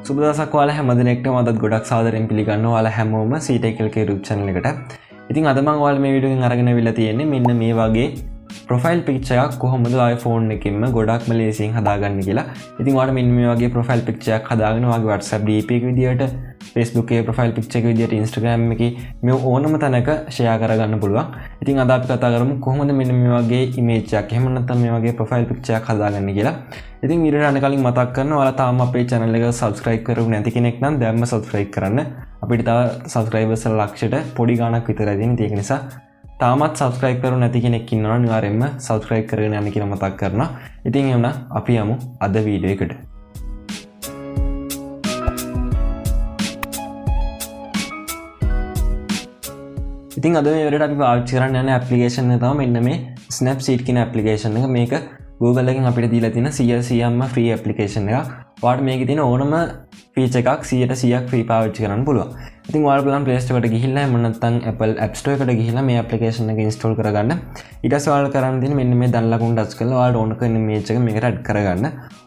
සුබ දවසක් ඔයාලා හැමදෙනෙක්ටම අදත් ගොඩක් සාදරයෙන් පිළිගන්නවා ඔයාලා හැමෝම CTechLK YouTube channel එකට. ඉතින් අද මම ඔයාලා මේ වීඩියෝ එකෙන් අරගෙන අවිලා තියෙන්නේ මෙන්න මේ වගේ profile picture එකක් කොහොමද iPhone එකකින්ම ගොඩක්ම ලේසියෙන් හදාගන්න කියලා. ඉතින් ඔයාලා මෙන්න මේ වගේ profile picture එකක් හදාගෙන ඔයාගේ WhatsApp DP එක විදියට, Facebook එකේ profile picture එක විදියට, Instagram එකේ මේ ඕනම තැනක share කරගන්න පුළුවන්. ඉතින් අද අපි කතා කරමු කොහොමද මෙන්න මේ වගේ image එකක් එහෙම නැත්නම් මේ වගේ profile picture එකක් හදාගන්න කියලා. ඉතින් වීඩියෝ යන කලින් මතක් කරනවා ඔයාලා තාම අපේ channel එක subscribe කරගු නැති කෙනෙක් නම් දැන්ම subscribe කරන්න. අපිට තව subscribers ලක්ෂයට පොඩි ගාණක් විතරයි තියෙන්නේ. ඒක නිසා තාමත් subscribe කරු නැති කෙනෙක් ඉන්නවා නම් අනිවාර්යෙන්ම subscribe කරගෙන යන්න කියලා මතක් කරනවා. ඉතින් එහෙනම් අපි යමු අද වීඩියෝ එකට. ඉතින් අද මේ වීඩියෝට අපි පාවිච්චි කරන්න යන application එක තමයි මෙන්න මේ Snapseed කියන application එක. මේක Google එකෙන් අපිට දීලා තියෙන 100%ම free application එකක්. ඔයාලට මේකේ තියෙන ඕනම feature එකක් 100% free පාවිච්චි කරන්න පුළුවන්. ඉතින් ඔයාලා බලන්න Play Store එකට ගිහිල්ලා එහෙම නැත්නම් Apple App Store එකට ගිහිල්ලා මේ application එක install කරගන්න. ඊට පස්සේ ඔයාලා කරන්න තියෙන්නේ මෙන්න මේ දන් ලකුණු touch කරලා ඔයාලට ඕන කරන image එක මේකට add කරගන්න.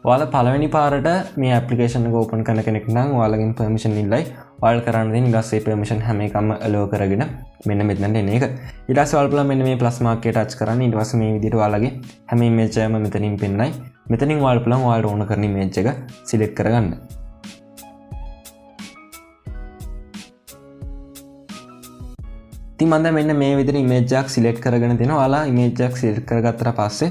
ඔයාලා පළවෙනි පාරට මේ application එක open කරන කෙනෙක් නම් ඔයාලගෙන් permission ඉල්ලයි. ඔයාලා කරන්න තියෙන්නේ ඊට පස්සේ permission හැම එකම allow කරගෙන මෙන්න මෙතනට එන එක. ඊට පස්සේ ඔයාලා බලන්න මෙන්න මේ plus mark එක touch කරන්න. ඊට පස්සේ මේ විදිහට ඔයාලගේ හැම image එකම මෙතනින් පෙන්නයි. මෙතනින් ඔයාලා බලන්න ඔයාලට ඕන කරන image එක select කරගන්න. ඉතින් මම දැන් මෙන්න මේ විදිහට image එකක් select කරගෙන තියෙනවා. ඔයාලා image එකක් select කරගත්තට පස්සේ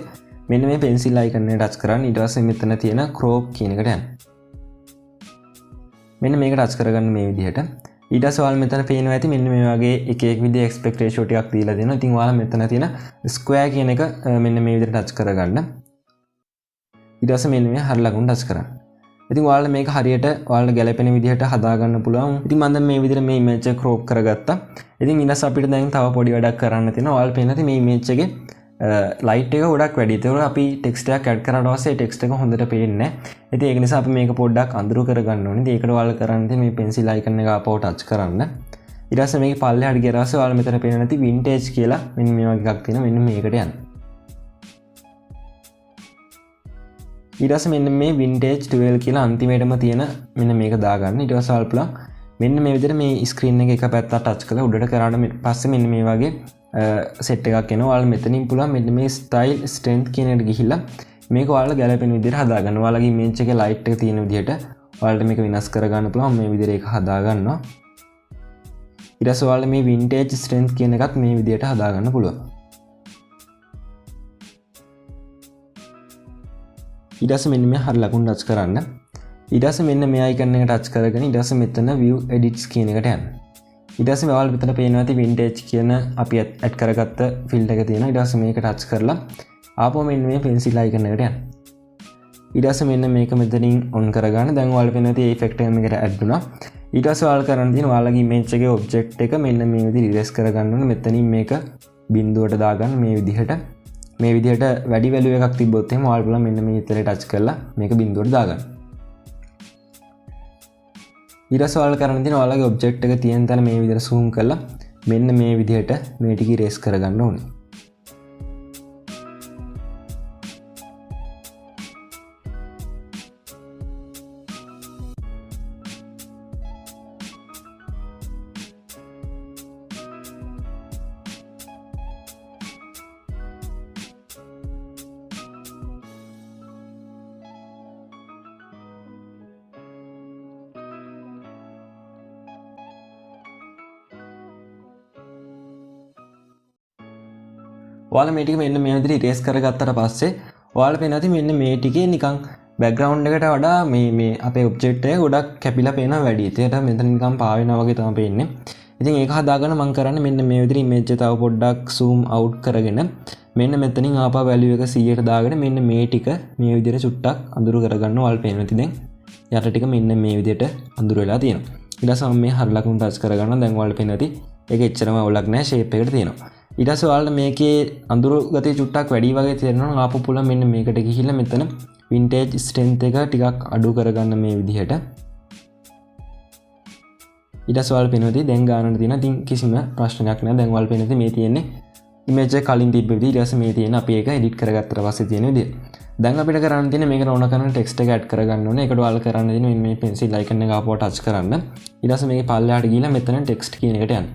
මෙන්න මේ pencil icon එක touch කරන්න. ඊට පස්සේ මෙතන තියෙන crop කියන එකට යන්න. මෙන්න මේක touch කරගන්න මේ විදිහට. ඊට පස්සේ ඔයාලා මෙතන පේනවා ඇති මෙන්න මේ වගේ එක එක විදිහේ aspect ratio ටිකක් දීලා දෙනවා. ඉතින් ඔයාලා මෙතන තියෙන square කියන එක මෙන්න මේ විදිහට touch කරගන්න. ඊට පස්සේ මෙන්න මේ හර ලකුණු touch කරන්න. ඉතින් ඔයාලා මේක හරියට ඔයාලට ගැලපෙන විදිහට හදාගන්න පුළුවන්. ඉතින් මම දැන් මේ විදිහට මේ image එක crop කරගත්තා. ඉතින් ඊළඟ අපිට දැන් තව පොඩි වැඩක් කරන්න තියෙනවා. ඔයාලා පේන ඇති මේ image එකේ light එක ගොඩක් වැඩි. ඒක අපි text එකක් add කරාට පස්සේ text එක හොඳට පේන්නේ නැහැ. ඉතින් ඒක නිසා අපි මේක පොඩ්ඩක් අඳුරු කරගන්න ඕනේ. ඉතින් ඒකට ඔයාලා කරන්න තියෙන්නේ මේ pencil icon එක ආපහු touch කරන්න. ඊට පස්සේ මේක පල්ලෙහාට ගියාට පස්සේ ඔයාලා මෙතන පේන නැති vintage කියලා මෙන්න මේ වගේ එකක් තියෙනවා. මෙන්න මේකට යන්න. ඊට පස්සේ මෙන්න මේ vintage 12 කියලා අන්තිමේටම තියෙන මෙන්න මේක දාගන්න. ඊට පස්සේ ඔයාලා පුළුවන් මෙන්න මේ විදිහට මේ screen එක පැත්තට touch කරලා උඩට කරාට පස්සේ මෙන්න මේ වගේ set එකක් එනවා. ඔයාලා මෙතනින් පුළුවන් මෙන්න මේ style strength කියන එකට ගිහිල්ලා මේක ඔයාලා ගැලපෙන විදිහට හදාගන්න. ඔයාලගේ image එකේ light එක තියෙන විදිහට ඔයාලට මේක වෙනස් කරගන්න පුළුවන්. මේ විදිහට ඒක හදාගන්නවා. ඊට පස්සේ ඔයාලා මේ vintage strength කියන එකත් මේ විදිහට හදාගන්න පුළුවන්. ඊට පස්සේ මෙන්න මේ හර ලකුණු touch කරන්න. ඊට පස්සේ මෙන්න මේ icon එක touch කරගෙන ඊට පස්සේ මෙතන view edits කියන එකට යන්න. ඊට පස්සේ ඔයාලා මෙතන පේනවා ඇති vintage කියන අපි add කරගත්ත field එක තියෙනවා. ඊට පස්සේ මේක touch කරලා ආපහු මෙන්න මේ pencil icon එකට යන්න. ඊට පස්සේ මෙන්න මේක මෙතනින් on කරගන්න. දැන් ඔයාලා පේනවා ඇති effect එක මේකට add වුණා. ඊට පස්සේ ඔයාලා කරන්න තියෙන ඔයාලගේ image එකේ object එක මෙන්න මේ විදිහට erase කරගන්න ඕනේ. මෙතනින් මේක බිඳුවට දාගන්න මේ විදිහට. මේ විදිහට වැඩි value එකක් තිබ්බොත් එහෙම ඔයාලා බලන්න මෙන්න මේ ඉතලේ touch කරලා මේක බිඳුවට දාගන්න. ඊට පස්සේ ඔයාලා කරන්න තියෙන ඔයාලගේ object එක තියෙන තැන මේ විදිහට zoom කරලා මෙන්න මේ විදිහට මේ ටික erase කරගන්න ඕනේ. ඔයාලා මේ ටික මෙන්න මේ විදිහට erase කරගත්තට පස්සේ ඔයාලා පේන ඇති මෙන්න මේ ටිකේ නිකන් background එකට වඩා මේ අපේ object එක ගොඩක් කැපිලා පේනවා වැඩි. ඒකට මෙතන නිකන් පාවෙනවා වගේ තමයි පේන්නේ. ඉතින් ඒක හදාගන්න මම කරන්නේ මෙන්න මේ විදිහට image එක තව පොඩ්ඩක් zoom out කරගෙන මෙන්න මෙතනින් ආපහු value එක 100ට දාගෙන මෙන්න මේ ටික මේ විදිහට චුට්ටක් අඳුරු කරගන්න. ඔයාලා පේනවා ඇති දැන් යට ටික මෙන්න මේ විදිහට අඳුරු වෙලා තියෙනවා. ඊට පස්සේ මම මේ හර ලකුණු touch කරගන්න. දැන් ඔයාලා පේනවා ඇති ඒක එච්චරම අවුලක් නැහැ shape එකට තියෙනවා. ඊට පස්සේ ඔයාලට මේකේ අඳුරු ගතිය චුට්ටක් වැඩි වගේ තේරෙනවා නම් ආපහු පුළුවන් මෙන්න මේකට ගිහිල්ලා මෙතන vintage strength එක ටිකක් අඩු කරගන්න මේ විදිහට. ඊට පස්සේ ඔයාලා පේනවා දැන් ගානට තියෙන ඉතින් කිසිම ප්‍රශ්නයක් නැහැ. දැන් ඔයාලා පේනවා මේ තියෙන්නේ image එක කලින් තිබ්බ විදිහ. ඊට පස්සේ මේ තියෙන අපි ඒක edit කරගත්තට පස්සේ තියෙන විදිහ. දැන් අපිට කරන්න තියෙන්නේ මේකට ඕන කරන ටෙක්ස්ට් එක ඇඩ් කරගන්න ඕනේ. ඒකට ඔයාලා කරන්න තියෙන්නේ මේ pencil icon එක ආපුවා ටච් කරන්න. ඊට පස්සේ මේකේ පල්ලෙහාට ගිහලා මෙතන ටෙක්ස්ට් කියන එකට යන්න.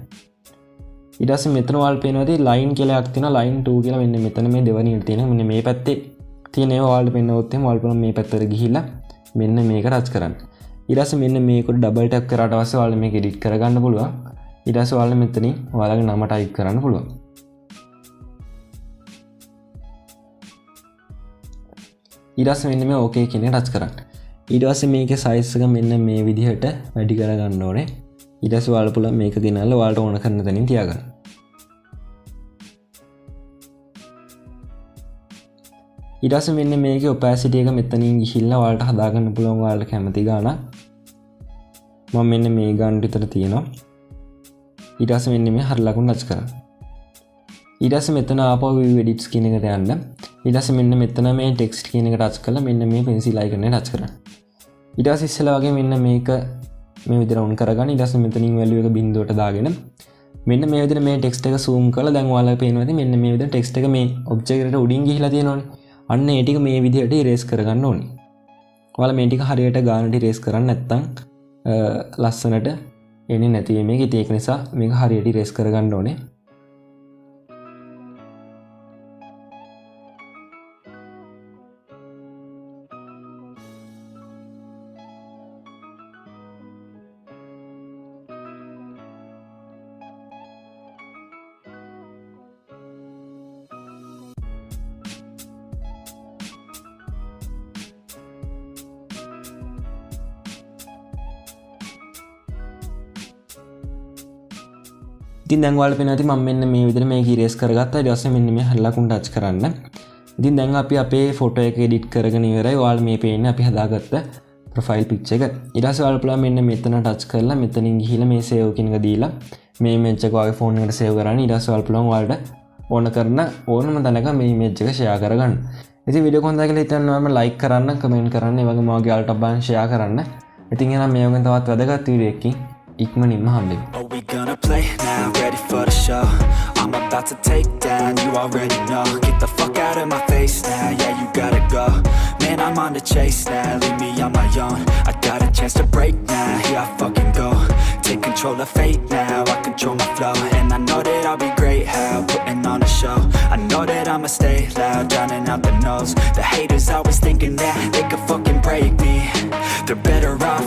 ඊට පස්සේ මෙතන ඔයාලා පේනවාදී line කියලා එකක් තියෙනවා. line 2 කියලා මෙන්න මෙතන මේ දෙවෙනියට තියෙනවා. මෙන්න මේ පැත්තේ තියෙන ඒවා ඔයාලට පෙන්නවොත් එහෙම ඔයාලා මේ පැත්තට ගිහිල්ලා මෙන්න මේක ටච් කරන්න. ඊට පස්සේ මෙන්න මේකට ඩබල් ටැප් කරාට පස්සේ ඔයාලා මේක එඩිට් කරගන්න පුළුවන්. ඊට පස්සේ ඔයාලා මෙතනින් ඔයාලගේ නම ටයිප් කරන්න පුළුවන්. ඊට පස්සේ මෙන්න මේ ඕකේ කියන එක ටච් කරන්න. ඊට පස්සේ මේකේ size එක මෙන්න මේ විදිහට වැඩි කරගන්න ඕනේ. ඊට පස්සේ ඔයාලා පුළුවන් මේක ගෙනල්ලා ඔයාලට ඕන කරන තැනින් තියාගන්න. ඊට පස්සේ මෙන්න මේකේ opacity එක මෙතනින් ගිහිල්ලා ඔයාලට හදාගන්න පුළුවන් ඔයාලට කැමති ගානක්. මම මෙන්න මේ ගාන විතර තියෙනවා. ඊට පස්සේ මෙන්න මේ හරි ලකුණු ටච් කරන්න. ඊට පස්සේ මෙතන ආපහු view edits කියන එකට යන්න. ඊට පස්සේ මෙන්න මෙතන මේ text කියන එක ටච් කරලා මෙන්න මේ pencil icon එක ටච් කරන්න. ඊට පස්සේ ඉස්සෙල්ලා වගේ මෙන්න මේක මේ විදිහට on කරගන්න. ඊට පස්සේ මෙතනින් value එක බිඳුවට දාගෙන මෙන්න මේ විදිහට මේ text එක zoom කරලා දැන් ඔයාලා පේනවා ඇති මෙන්න මේ විදිහට text එක මේ object එකට උඩින් ගිහිලා තියෙනවනේ. අන්න ඒ ටික මේ විදිහට erase කරගන්න ඕනේ. ඔයාලා මේ ටික හරියට ගානට erase කරන්නේ නැත්නම් ලස්සනට එන්නේ නැති වෙයි මේක. ඒක නිසා මේක හරියට erase කරගන්න ඕනේ. ඉතින් දැන් ඔයාලා පේනවා ඇති මම මෙන්න මේ විදිහට මේක ඉරේස් කරගත්තා. ඊට පස්සේ මෙන්න මේ හරි ලකුණු ටච් කරන්න. ඉතින් දැන් අපි අපේ ෆොටෝ එක එඩිට් කරගෙන ඉවරයි. ඔයාලා මේ පේන්නේ අපි හදාගත්ත ප්‍රොෆයිල් පික්චර් එක. ඊට පස්සේ ඔයාලා පුළුවන් මෙන්න මෙතන ටච් කරලා මෙතනින් ගිහිල්ලා මේ සේව් කියන එක දීලා මේ ඉමේජ් එක ඔයාගේ ෆෝන් එකට සේව් කරන්න. ඊට පස්සේ ඔයාලා පුළුවන් ඔයාලට ඕන කරන ඕනම තැනක මේ ඉමේජ් එක ෂෙයා කරගන්න. ඉතින් වීඩියෝ එක හොඳයි කියලා හිතනවා නම් ලයික් කරන්න, කමෙන්ට් කරන්න, ඒ වගේම ඔයාගේ යාළුවන්ට බලන්න ෂෙයා කරන්න. ඉතින් එහෙනම් මේ වගේ තවත් වැදගත් වීඩියෝ එකකින් ඉක්මනින්ම හම්බෙමු. Are we gonna play now? Ready for the show? I'm about to take down, you already know. Get the fuck out of my face now, yeah you gotta go. Man, I'm on the chase now, leave me on my own. I got a chance to break now, here I fucking go. Take control of fate now, I control my flow. And I know that I'll be great, how putting on a show. I know that I'ma stay loud, drowning out the noise. The haters always thinking that they could fucking break me. They're better off